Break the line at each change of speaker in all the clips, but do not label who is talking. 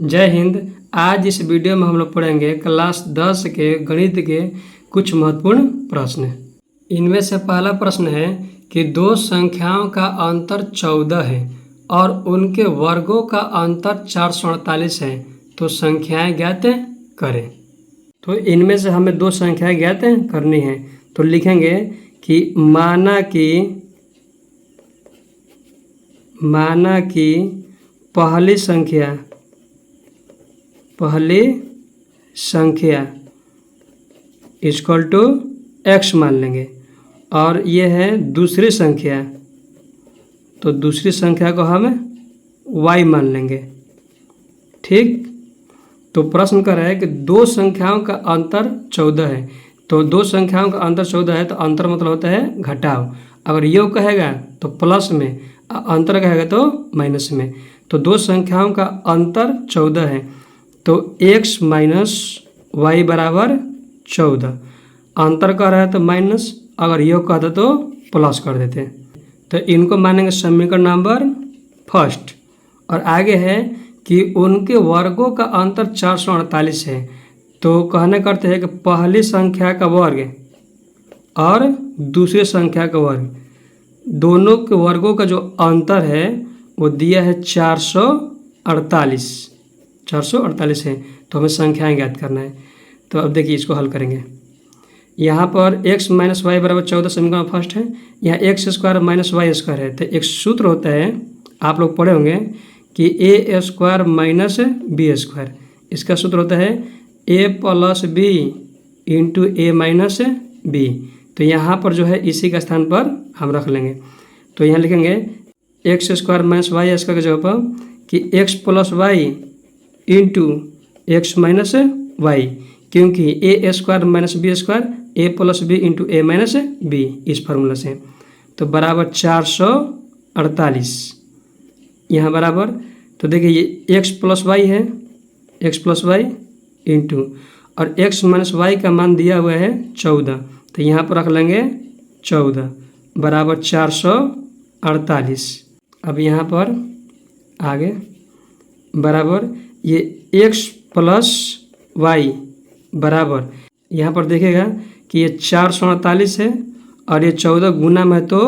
जय हिंद। आज इस वीडियो में हम लोग पढ़ेंगे क्लास 10 के गणित के कुछ महत्वपूर्ण प्रश्न। इनमें से पहला प्रश्न है कि दो संख्याओं का अंतर 14 है और उनके वर्गों का अंतर 448 है, तो संख्याएं ज्ञात करें। तो इनमें से हमें दो संख्याएं ज्ञात करनी है। तो लिखेंगे कि माना कि पहली संख्या इक्वल टू x मान लेंगे और ये है दूसरी संख्या, तो दूसरी संख्या को हम y मान लेंगे। ठीक, तो प्रश्न कर रहा है कि दो संख्याओं का अंतर 14 है। तो दो संख्याओं का अंतर 14 है तो अंतर मतलब होता है घटाव। अगर योग कहेगा तो प्लस में, अंतर कहेगा तो माइनस में। तो दो संख्याओं का अंतर 14 है तो x माइनस वाई बराबर 14। अंतर कह रहा है तो माइनस, अगर योग कहता तो प्लस कर देते। तो इनको मानेंगे समीकरण नंबर फर्स्ट। और आगे है कि उनके वर्गों का अंतर 448 है। तो कहने करते हैं कि पहली संख्या का वर्ग और दूसरी संख्या का वर्ग, दोनों के वर्गों का जो अंतर है वो दिया है 448 है। तो हमें संख्याएं ज्ञात करना है। तो अब देखिए इसको हल करेंगे। यहाँ पर x माइनस वाई बराबर 14 समीकरण फर्स्ट है। यहाँ x square minus y square है। तो एक सूत्र होता है, आप लोग पढ़े होंगे कि a square minus b square. इसका सूत्र होता है a plus b into a minus b. तो यहाँ पर जो है इसी का स्थान पर हम रख लेंगे। तो यहाँ लिखेंगे x square minus y square की जगह पर कि x plus y into x minus y, क्योंकि a square minus b square a plus b into a minus b, इस फार्मूला से। तो बराबर 448 यहाँ बराबर। तो देखिए ये एक्स प्लस वाई है, एक्स प्लस वाई इंटू और एक्स माइनस वाई का मान दिया हुआ है 14। तो यहाँ पर रख लेंगे 14 बराबर 448। अब यहाँ पर आगे बराबर ये x प्लस वाई बराबर, यहाँ पर देखिएगा कि ये 448 है और ये 14 गुना में तो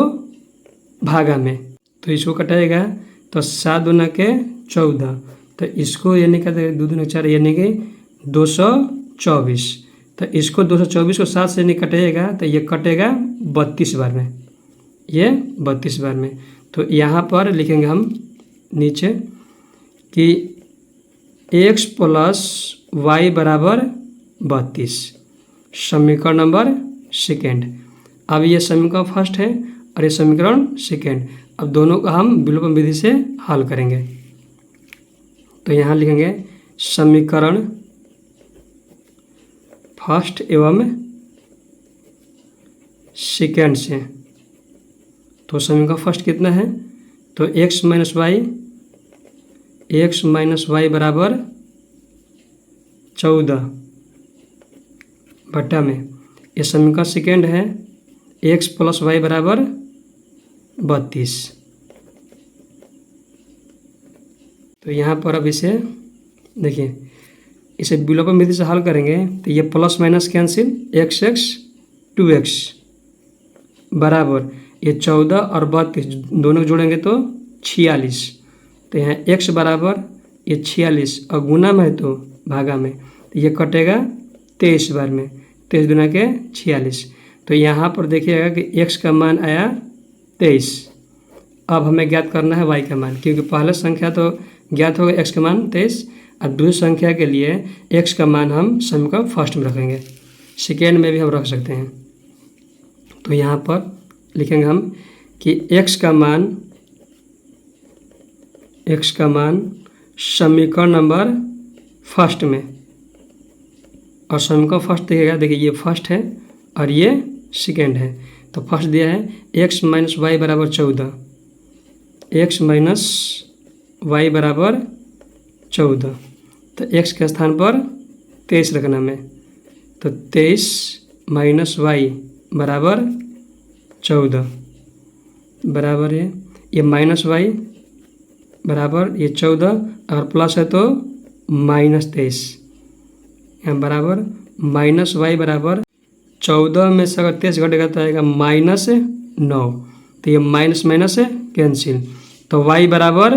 भागा में, तो इसको कटाएगा तो 7 दूना के 14। तो इसको यानी कि 2 दूना 4 यानी कि 224। तो इसको 224 को 7 से नहीं कटेगा तो ये कटेगा 32 बार में, ये 32 बार में। तो यहाँ पर लिखेंगे हम नीचे कि x प्लस वाई बराबर 32, समीकरण नंबर सेकेंड। अब ये समीकरण फर्स्ट है और ये समीकरण सेकेंड। अब दोनों का हम विलोपन विधि से हल करेंगे। तो यहाँ लिखेंगे समीकरण फर्स्ट एवं सेकेंड से। तो समीकरण फर्स्ट कितना है, तो x माइनस वाई बराबर 14 बटा में, ये समीकरण सेकेंड है x प्लस वाई बराबर 32। तो यहाँ पर अब इसे देखिए, इसे विलोपन विधि से हल करेंगे तो ये plus minus cancel, x 2x बराबर ये 14 और 32 दोनों जोड़ेंगे तो 46। तो यहाँ x बराबर ये 46 और गुना में है तो भागा में, तो ये कटेगा 23 बार में, 23 दूना के 46। तो यहाँ पर देखिएगा कि x का मान आया 23। अब हमें ज्ञात करना है y का मान, क्योंकि पहले संख्या तो ज्ञात होगा x का मान 23। अब दूसरी संख्या के लिए x का मान हम समीकरण फर्स्ट में रखेंगे, सेकेंड में भी हम रख सकते हैं। तो यहाँ पर लिखेंगे हम कि x का मान समीकरण नंबर फर्स्ट में, और समीकरण फर्स्ट देखिएगा, देखिए ये फर्स्ट है और ये सेकेंड है। तो फर्स्ट दिया है x माइनस वाई बराबर 14, x माइनस वाई बराबर 14। तो x के स्थान पर 23 रखना में, तो 23 माइनस वाई बराबर 14 बराबर है ये माइनस वाई बराबर ये 14 और प्लस है तो -23, यहाँ बराबर -y बराबर 14 में से अगर 23 घटेगा तो आएगा -9, तो ये माइनस माइनस कैंसिल, तो y बराबर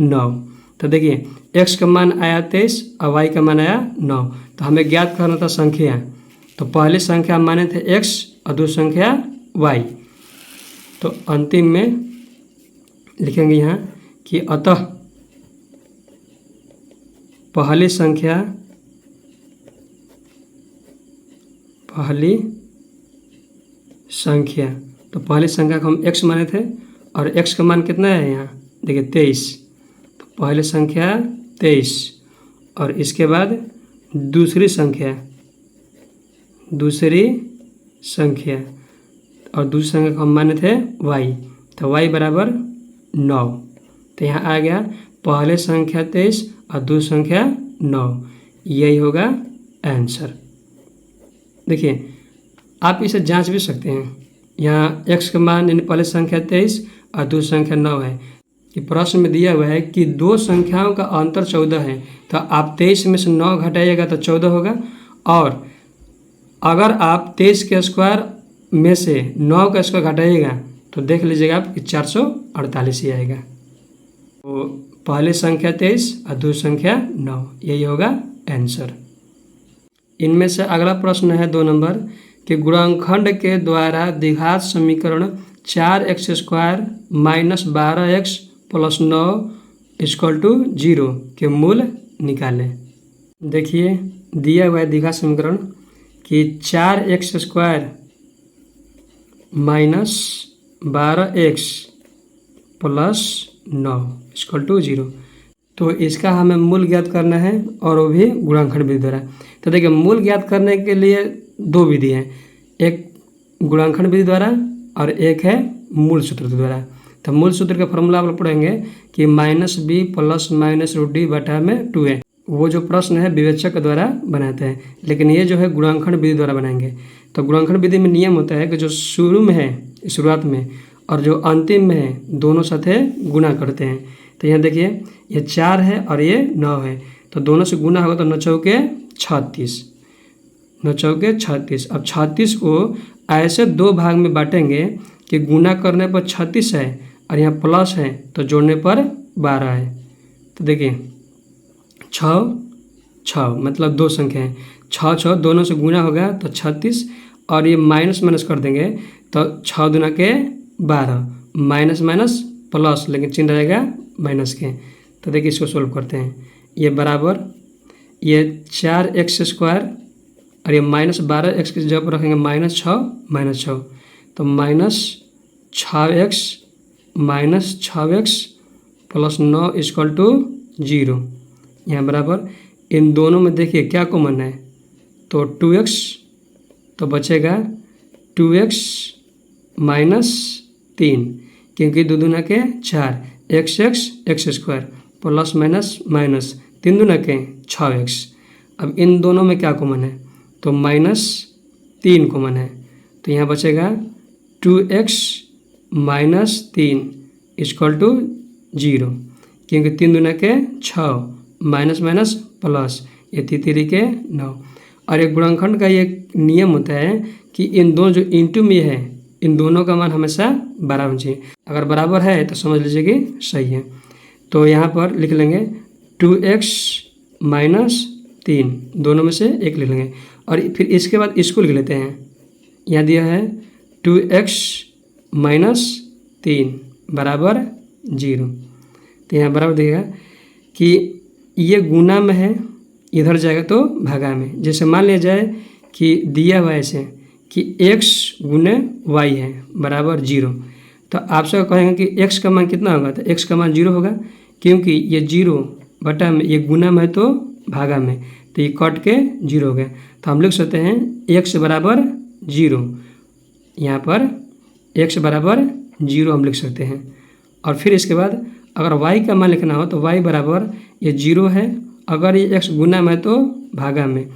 9। तो देखिए x का मान आया 23 और y का मान आया 9। तो हमें ज्ञात करना था संख्या, तो पहली संख्या माने थे x और दूसरी संख्या y। तो अंतिम में लिखेंगे यहाँ कि अतः पहली संख्या तो पहली संख्या को हम x माने थे और x का मान कितना है यहाँ देखिए 23, तो पहली संख्या 23 और इसके बाद दूसरी संख्या और दूसरी संख्या को हम माने थे y, तो y बराबर 9। तो यहाँ आ गया पहले संख्या 23 और दूसरी संख्या 9, यही होगा आंसर। देखिए आप इसे जांच भी सकते हैं, यहाँ x का मान यानी पहले संख्या 23 और दूसरी संख्या 9 है कि प्रश्न में दिया हुआ है कि दो संख्याओं का अंतर 14 है, तो आप 23 में से 9 घटाइएगा तो 14 होगा, और अगर आप 23 के स्क्वायर में से 9 का स्क्वायर घटाइएगा तो देख लीजिएगा आप कि 448 ही आएगा। तो पहली संख्या 23 और दूसरी संख्या 9, यही होगा आंसर। इनमें से अगला प्रश्न है 2 नंबर कि गुणनखंड के द्वारा द्विघात समीकरण 4x² - 12x + 9 = 0 के मूल निकालें। देखिए दिया हुआ है द्विघात समीकरण कि 4x² - 12x + 9 = 0। तो इसका हमें मूल ज्ञात करना है और वो भी गुणनखंड विधि द्वारा। तो देखिए मूल ज्ञात करने के लिए 2 विधि हैं, एक गुणनखंड विधि द्वारा और एक है मूल सूत्र द्वारा। तो मूल सूत्र का फॉर्मूला आप पढ़ेंगे कि -b + -√d/2 है। वो जो प्रश्न है विवेचक द्वारा बनाते हैं, लेकिन ये जो है गुणनखंड विधि द्वारा बनाएंगे। तो गुणनखंड विधि में नियम होता है कि जो शुरू में है शुरुआत में और जो अंतिम में है दोनों साथे गुणा करते हैं। तो यहाँ देखिए ये 4 है और ये 9 है, तो दोनों से गुना होगा तो 9 चौके 36, 9 चौके 36। अब 36 को ऐसे 2 भाग में बांटेंगे कि गुना करने पर 36 है और यहाँ प्लस है तो जोड़ने पर 12 है। तो देखिए 6 मतलब 2 संख्या है, 6 दोनों से गुना होगा तो 36 और ये माइनस माइनस कर देंगे तो 6 दूना के 12, माइनस माइनस प्लस, लेकिन चिन्ह रहेगा माइनस के। तो देखिए इसको सोल्व करते हैं, ये बराबर ये 4x² और ये -12x की जगह पर रखेंगे -6 तो -6x + 9 = 0। यहाँ बराबर इन दोनों में देखिए क्या कॉमन है, तो 2x तो बचेगा 2x - 3 क्योंकि 2 दूना के 4 x² प्लस माइनस 3 दूना के 6x। अब इन दोनों में क्या कॉमन है, तो -3 कॉमन है, तो यहाँ बचेगा 2x - 3 = 0 क्योंकि 3 दूना के 6 माइनस माइनस प्लस, ये 3 के 9। और एक गुणनखंड का ये नियम होता है कि इन दोनों जो इंटू में है इन दोनों का मान हमेशा बराबर होना चाहिए, अगर बराबर है तो समझ लीजिए कि सही है। तो यहाँ पर लिख लेंगे 2x - 3, दोनों में से एक लिख लेंगे और फिर इसके बाद इसको लिख लेते हैं। यहाँ दिया है 2x - 3 बराबर 0, तो यहाँ बराबर देगा कि ये गुना में है, इधर जाएगा तो भागा में। जैसे मान लिया जाए कि दिया हुआ ऐसे कि x गुने y है बराबर 0, तो आपसे कहेंगे कि x का मान कितना होगा, तो x का मान 0 होगा क्योंकि ये 0 बटा में ये गुना में है तो भागा में, तो ये कट के 0 हो गया। तो हम लिख सकते हैं x बराबर 0, यहाँ पर x बराबर 0 हम लिख सकते हैं। और फिर इसके बाद अगर y का मान लिखना हो तो y बराबर ये 0 है, अगर ये x गुना में है तो भागा में,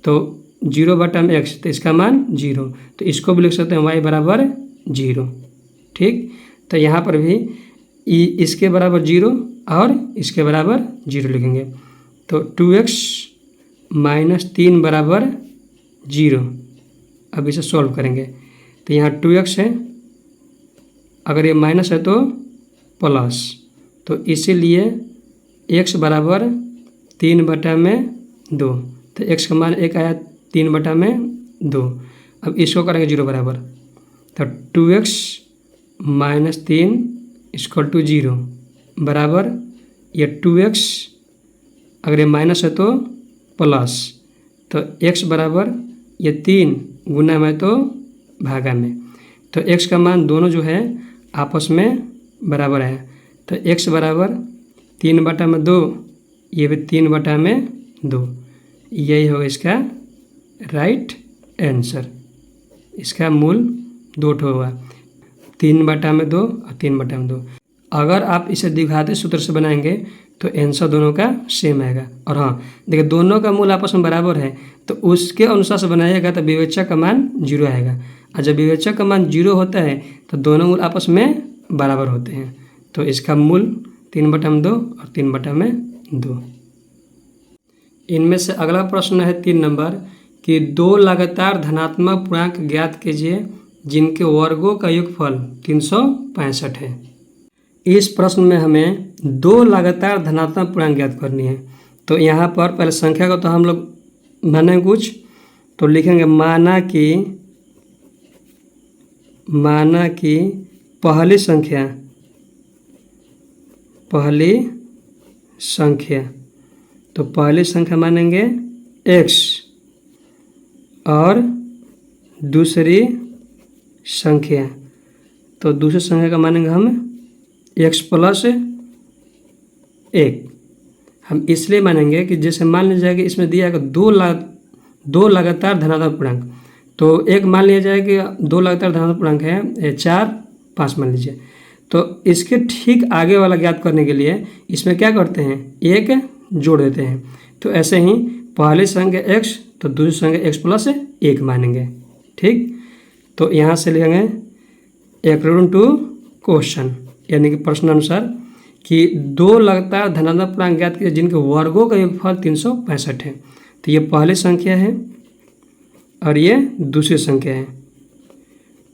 तो 0 बटा में x, तो इसका मान 0, तो इसको भी लिख सकते हैं y बराबर 0। ठीक, तो यहाँ पर भी इसके बराबर 0 और इसके बराबर 0 लिखेंगे। तो 2x माइनस 3 बराबर 0। अब इसे सॉल्व करेंगे तो यहाँ 2x है, अगर ये माइनस है तो प्लस, तो इसीलिए x बराबर 3/2। तो x का मान 1 आया 3/2। अब इसको करेंगे 0 बराबर, तो 2x माइनस 3 इक्वल टू 0 बराबर ये 2x, अगर ये माइनस है तो प्लस, तो x बराबर ये 3 गुना में तो भागा में, तो x का मान दोनों जो है आपस में बराबर है। तो x बराबर 3/2, ये भी 3/2। यही होगा इसका राइट आंसर। इसका मूल 2 होगा, 3/2 और 3/2। अगर आप इसे द्विघाती सूत्र से बनाएंगे तो आंसर दोनों का सेम आएगा। और हाँ देखिए, दोनों का मूल आपस में बराबर है तो उसके अनुसार से बनाइएगा तो विवेचक का मान 0 आएगा। और जब विवेचक का मान 0 होता है तो दोनों मूल आपस में बराबर होते हैं। तो इसका मूल 3/2 और 3/2। इनमें से अगला प्रश्न है 3 नंबर कि 2 लगातार धनात्मक पूर्णांक ज्ञात कीजिए जिनके वर्गों का योगफल 365 है। इस प्रश्न में हमें 2 लगातार धनात्मक पूर्णांक ज्ञात करनी है। तो यहाँ पर पहले संख्या को तो हम लोग मानेंगे कुछ, तो लिखेंगे माना कि पहली संख्या, तो पहली संख्या मानेंगे x और दूसरी संख्या, तो दूसरी संख्या का मानेंगे हम x + 1। हम इसलिए मानेंगे कि जैसे मान लीजिए कि इसमें दिया है 2 लगातार धनात्मक पूर्णांक, तो एक मान लिया जाए कि 2 लगातार धनात्मक पूर्णांक है 4, 5 मान लीजिए। तो इसके ठीक आगे वाला ज्ञात करने के लिए इसमें क्या करते हैं, 1 जोड़ देते हैं। तो ऐसे ही पहली संख्या x तो दूसरी संख्या x + 1 मानेंगे। ठीक, तो यहाँ से लिखेंगे अकॉर्डिंग टू क्वेश्चन, यानी कि प्रश्न अनुसार कि 2 लगातार धनात्मक पूर्णांक ज्ञात कीजिए जिनके वर्गों का योगफल 365 है। तो ये पहली संख्या है और ये दूसरी संख्या है।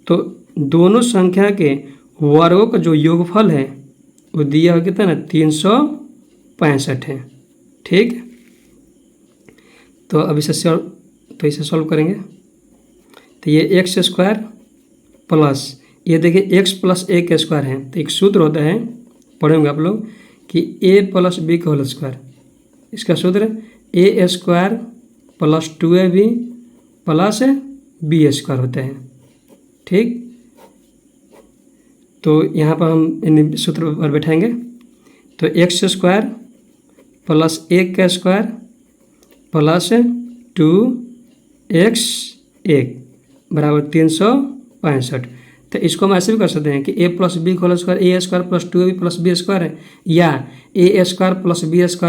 तो दोनों संख्या के वर्गों का जो योगफल है वो दिया हुआ कितना ना 365 है। ठीक, तो अब इसे सॉल्व करेंगे। तो ये x² प्लस ये देखिए x + 1 का स्क्वायर है, तो एक सूत्र होता है, पढ़ेंगे आप लोग कि a + b का होल स्क्वायर। इसका सूत्र a² + 2ab + b² होता है। ठीक, तो यहाँ पर हम इन सूत्र पर बैठाएंगे। तो x² + 1 का स्क्वायर प्लस 2x1 बराबर 365। तो इसको हम ऐसे भी कर सकते हैं कि a + b का whole square a² + 2ab + b² है, या a² + b² +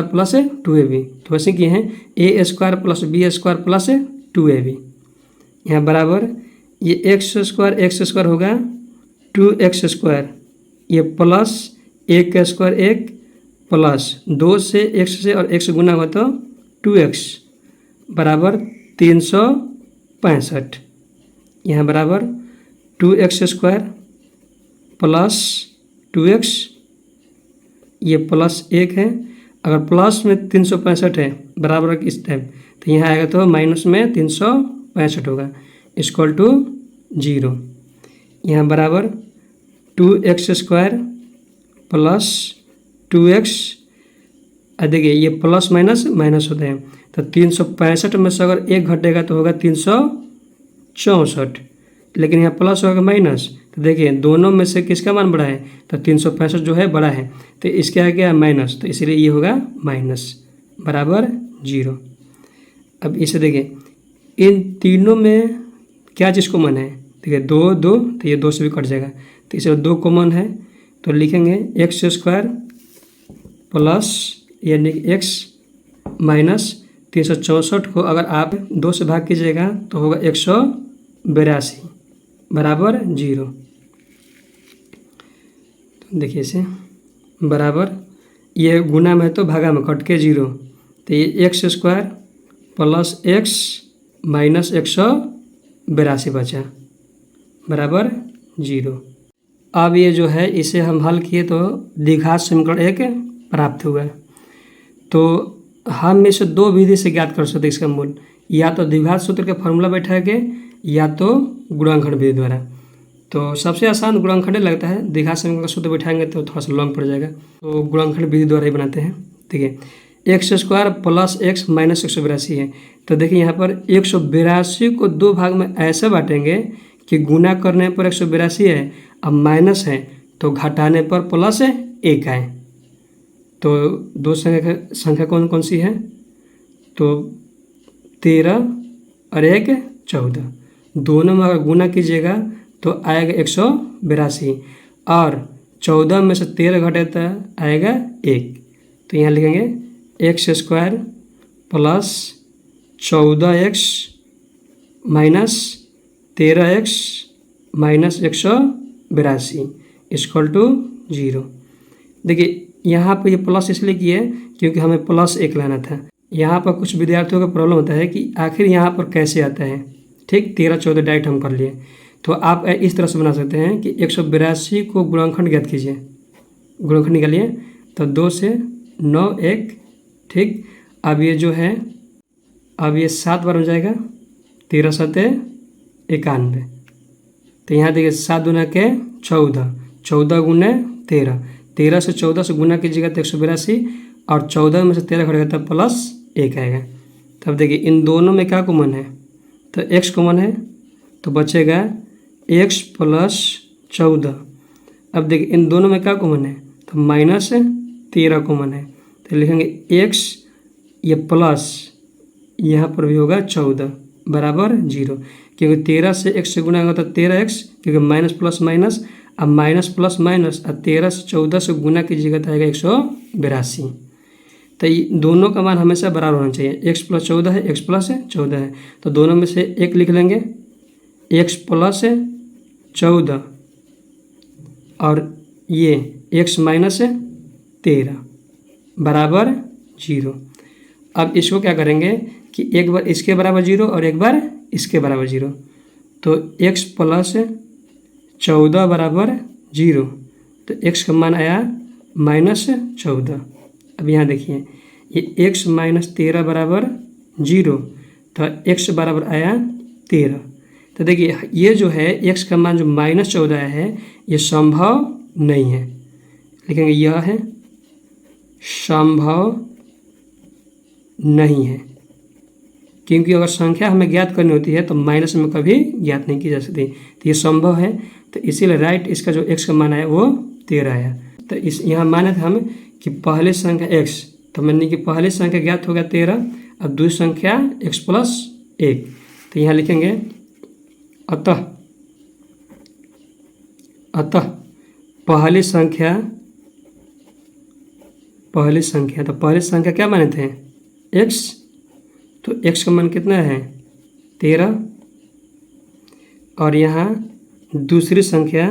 2ab। तो वैसे किए हैं a² + b² + 2ab, यहाँ बराबर ये x² होगा 2x², ये प्लस 1 का स्क्वायर 1 प्लस 2 से x से और x गुना हुआ तो 2x बराबर 365। यहाँ बराबर 2x² प्लस 2x, ये प्लस 1 है, अगर प्लस में 365 है बराबर किस टाइप, तो यहाँ आएगा तो माइनस में 365 होगा इक्वल टू 0। यहाँ बराबर 2x² प्लस 2x, देखिए ये प्लस माइनस माइनस होते हैं, तो 365 में से अगर 1 घटेगा तो होगा 364, लेकिन यहाँ प्लस होगा माइनस, तो देखिए दोनों में से किसका मान बड़ा है, तो 365 जो है बड़ा है, तो इसके आगे क्या है माइनस, तो इसलिए ये होगा माइनस बराबर 0। अब इसे देखिए इन तीनों में क्या चीज़ कॉमन है, देखिए 2 2, तो ये 2 से भी कट जाएगा, तो इसलिए 2 कॉमन है, तो लिखेंगे x² प्लस यानी कि x माइनस 364 को अगर आप 2 से भाग कीजिएगा तो होगा 182 बराबर 0। तो देखिए इसे बराबर ये गुना में तो भागा में कट के 0, तो ये x square plus x minus 182 बचा बराबर 0। अब ये जो है इसे हम हल किए तो द्विघात समीकरण 1 प्राप्त हुआ। तो हम इसे दो विधि से ज्ञात कर सकते हैं इसका मूल, या तो द्विघात सूत्र के फॉर्मूला बैठा के या तो गुणनखंड विधि द्वारा। तो सबसे आसान गुणनखंड लगता है, द्विघात समीकरण का सूत्र बैठाएंगे तो थोड़ा सा लॉन्ग पड़ जाएगा, तो गुणनखंड विधि द्वारा ही बनाते हैं। ठीक है, x square plus x minus 182 है। तो देखिए यहाँ पर 182 को दो भाग में ऐसे बांटेंगे कि गुना करने पर 182 है, अब माइनस है तो घटाने पर प्लस 1 आए। तो दो संख्या कौन कौन सी है, तो 13 और 1 14, दोनों में अगर गुना कीजिएगा तो आएगा 182 और 14 में से 13 घटे तो आएगा 1। तो यहाँ लिखेंगे x square plus 14x minus 13x minus 182 equal to 0। देखिए यहाँ पर ये प्लस इसलिए किए क्योंकि हमें प्लस 1 लाना था। यहाँ पर कुछ विद्यार्थियों का प्रॉब्लम होता है कि आखिर यहाँ पर कैसे आता है। ठीक, 13 14 डायरेक्ट हम कर लिए, तो आप इस तरह से बना सकते हैं कि 182 को गुणनखंड ज्ञात कीजिए, गुणनखंड निकालिए तो 2 से 9 1। ठीक, अब ये जो है अब ये 7 बार हो जाएगा, 13 7 91। तो यहाँ देखिए 7 दूना के 14, 14 गुने 13, 13 से 14 से गुना कीजिएगा तो 182 और 14 में से 13 घटेगा तब प्लस 1 आएगा। तब देखिए इन दोनों में क्या कॉमन है, तो x कॉमन है तो बचेगा x प्लस 14। अब देखिए इन दोनों में क्या कॉमन है, तो माइनस 13 कॉमन है, तो लिखेंगे x ये प्लस यहाँ पर भी होगा 14 बराबर 0, क्योंकि 13 से x से गुना होगा तो 13x, क्योंकि माइनस प्लस माइनस, अब माइनस प्लस माइनस और 13 से 14 से गुना कीजिएगा तो आएगा 182। तो ये दोनों का मान हमेशा बराबर होना चाहिए, x प्लस 14 है, x प्लस 14 है, तो दोनों में से एक लिख लेंगे, x प्लस 14 और ये x माइनस 13 बराबर 0। अब इसको क्या करेंगे कि एक बार इसके बराबर 0 और एक बार इसके बराबर 0, तो x प्लस 14 बराबर 0, तो x का मान आया माइनस 14। अब यहाँ देखिए ये x माइनस 13 बराबर 0, तो x बराबर आया 13। तो देखिए ये जो है x का मान जो माइनस 14 है ये संभव नहीं है, लिखेंगे यह है संभव नहीं है, क्योंकि अगर संख्या हमें ज्ञात करनी होती है तो माइनस में कभी ज्ञात नहीं की जा सकती, तो ये संभव है। तो इसीलिए राइट इसका जो x का मान आया वो 13 आया। तो इस यहाँ माने थे हम कि पहली संख्या x, तो मैंने कि पहली संख्या ज्ञात हो गया 13, अब दूसरी संख्या x प्लस 1। तो यहाँ लिखेंगे अतः पहली संख्या तो पहली संख्या क्या माने थे x, तो x का मान कितना है 13, और यहाँ दूसरी संख्या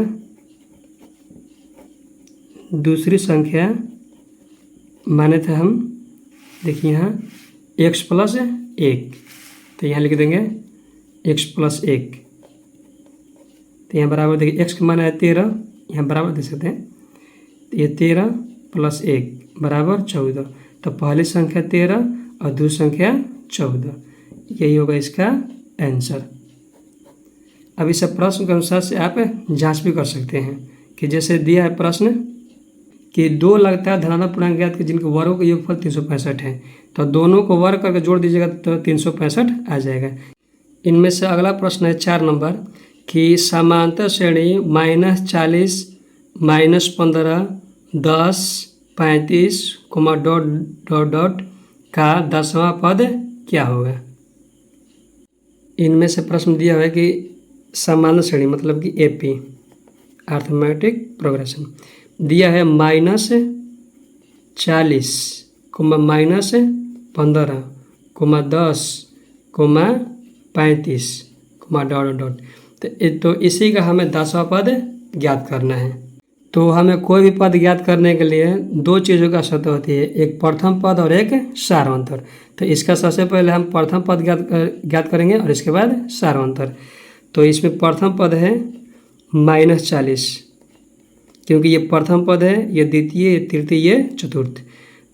माने थे हम, देखिए यहाँ x प्लस 1, तो यहाँ लिख देंगे x प्लस 1। तो यहाँ बराबर देखिए x का मान है 13, यहाँ बराबर दे सकते हैं, तो ये 13 प्लस 1 बराबर 14, तो पहली संख्या 13 और दूसरी संख्या 14, यही होगा इसका आंसर। अब इस प्रश्न के अनुसार से आप जांच भी कर सकते हैं कि जैसे दिया है प्रश्न कि दो लगातार धनात्मक पूर्णांक ज्ञात कि जिनके वर्गों का योगफल 365 है, तो दोनों को वर्ग करके जोड़ दीजिएगा तो 365 आ जाएगा। इनमें से अगला प्रश्न है 4 नंबर कि समांतर श्रेणी -40 -15 10 35 डॉट डॉट डॉट का 10वां पद क्या होगा। इनमें से प्रश्न दिया हुआ है कि समांतर श्रेणी मतलब कि एपी अर्थमेटिक प्रोग्रेशन दिया है -40 -15 10 35 डॉट डॉट। तो इसी का हमें 10वां पद ज्ञात करना है। तो हमें कोई भी पद ज्ञात करने के लिए दो चीज़ों की आवश्यकता होती है, एक प्रथम पद और एक सारांतर। तो इसका सबसे पहले हम प्रथम पद ज्ञात करेंगे और इसके बाद सारांतर। तो इसमें प्रथम पद है -40, क्योंकि ये प्रथम पद है, ये द्वितीय, ये तृतीय, ये चतुर्थ।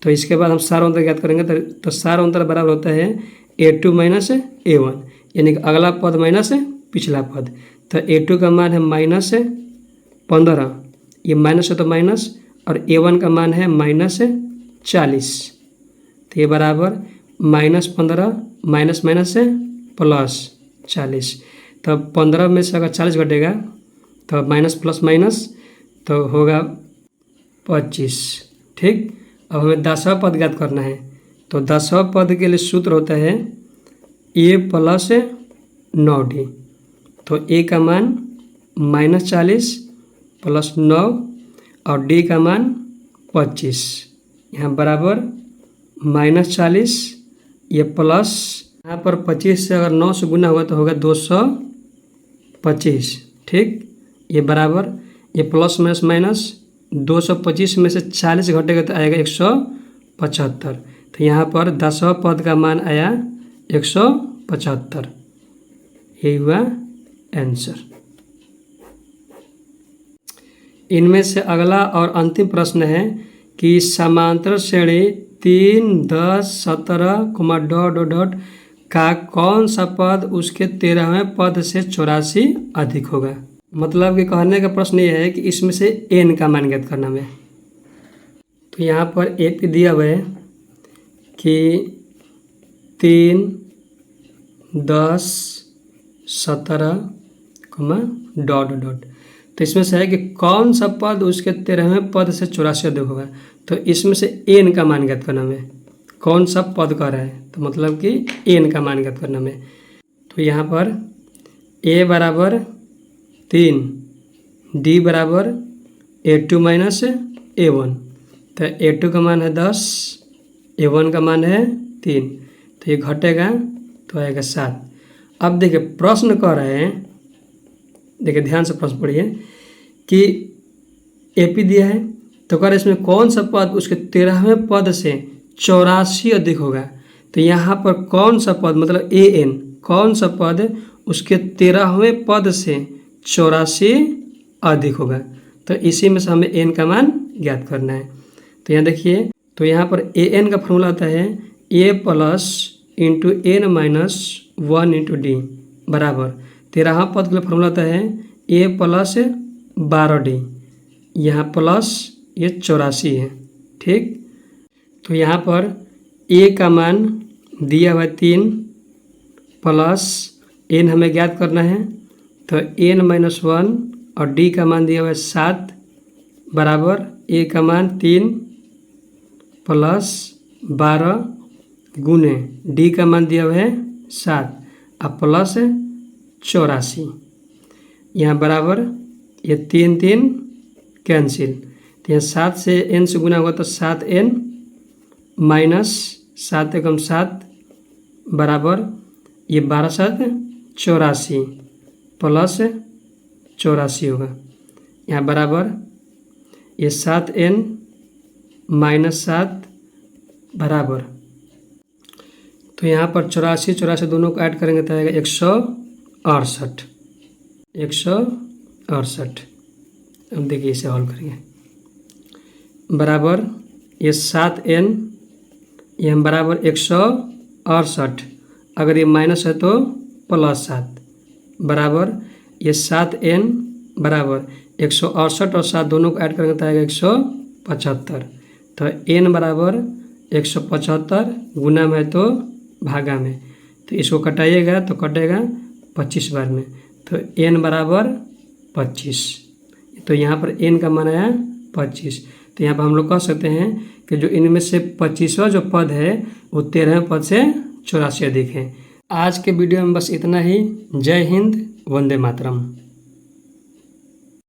तो इसके बाद हम सारांतर ज्ञात करेंगे। तो सारांतर बराबर होता है A2 माइनस A1, यानी कि अगला पद माइनस पिछला पद। तो A2 का मान है -15, ये माइनस है तो माइनस, और A1 का मान है -40। तो ये बराबर -15 माइनस माइनस से +40। तो 15 में से अगर 40 घटेगा तो माइनस प्लस माइनस तो होगा 25। ठीक, अब हमें 10वां पद ज्ञात करना है। तो 10वां पद के लिए सूत्र होता है A + 9D। तो A का मान -40 + 9 और D का मान 25, यहाँ बराबर -40, ये प्लस, यहाँ पर 25 से अगर 9 से गुना होगा तो होगा 225। ठीक, ये बराबर, ये प्लस माइनस माइनस, 225 में से 40 घटेगा तो आएगा 175। तो यहाँ पर 10वां पद का मान आया 175। यही हुआ आंसर। इनमें से अगला और अंतिम प्रश्न है कि समांतर श्रेणी 3, 10, 17, ... का कौन सा पद उसके 13वें पद से 84 अधिक होगा। मतलब कि कहने का प्रश्न ये है कि इसमें से n का मान ज्ञात करना है। तो यहाँ पर एक दिया हुआ है कि 3, 10, 17, ... तो इसमें से है कि कौन सा पद उसके 13वें पद से 84 अधिक होगा। तो इसमें से n का मान ज्ञात करना है। कौन सा पद का रहा है, तो मतलब कि n का मान ज्ञात करना है। तो यहाँ पर a बराबर 3, d बराबर A2 माइनस A1। तो A2 का मान है 10, A1 का मान है 3, तो ये घटेगा तो आएगा 7। अब देखिए प्रश्न कह रहे हैं, देखिए ध्यान से प्रश्न पढ़िए कि AP दिया है, तो कह रहे इसमें कौन सा पद उसके 13वें पद से 84 अधिक होगा। तो यहाँ पर कौन सा पद, मतलब AN, कौन सा पद उसके 13वें पद से 84 अधिक होगा। तो इसी में से हमें n का मान ज्ञात करना है। तो यहाँ देखिए, तो यहाँ पर an का फॉर्मूला आता है A plus into n minus 1 into D बराबर 13वां पद के लिए फॉर्मूला आता है A प्लस 12D, यहाँ प्लस ये 84 है। ठीक, तो यहाँ पर A का मान दिया हुआ 3 प्लस n हमें ज्ञात करना है। तो n माइनस 1 और d का मान दिया हुआ है 7 बराबर A का मान 3 प्लस 12 गुने d का मान दिया हुआ है 7 और प्लस 84, यहाँ बराबर ये 3 3 कैंसिल। तो यहाँ 7 से n से गुना हुआ तो 7n माइनस 7 एकम 7 बराबर ये 12 7 84 प्लस 84 होगा, यहाँ बराबर ये 7n माइनस 7 बराबर, तो यहाँ पर 84 84 दोनों को ऐड करेंगे तो आएगा 168। 168 अब देखिए इसे हल करेंगे बराबर ये 7n, ये हम बराबर 168, अगर ये माइनस है तो प्लस 7 बराबर ये 7n बराबर 168 और 7 दोनों को ऐड करेंगे तो आएगा 175। तो n बराबर 175 गुना में है तो भागा में, तो इसको कटाइएगा तो कटेगा 25 बार में, तो n बराबर 25। तो यहाँ पर n का मान आया 25। तो यहाँ पर हम लोग कह सकते हैं कि जो इनमें से 25वां जो पद है वो 13वें पद से 84 अधिक है। आज के वीडियो में बस इतना ही। जय हिंद, वंदे मातरम।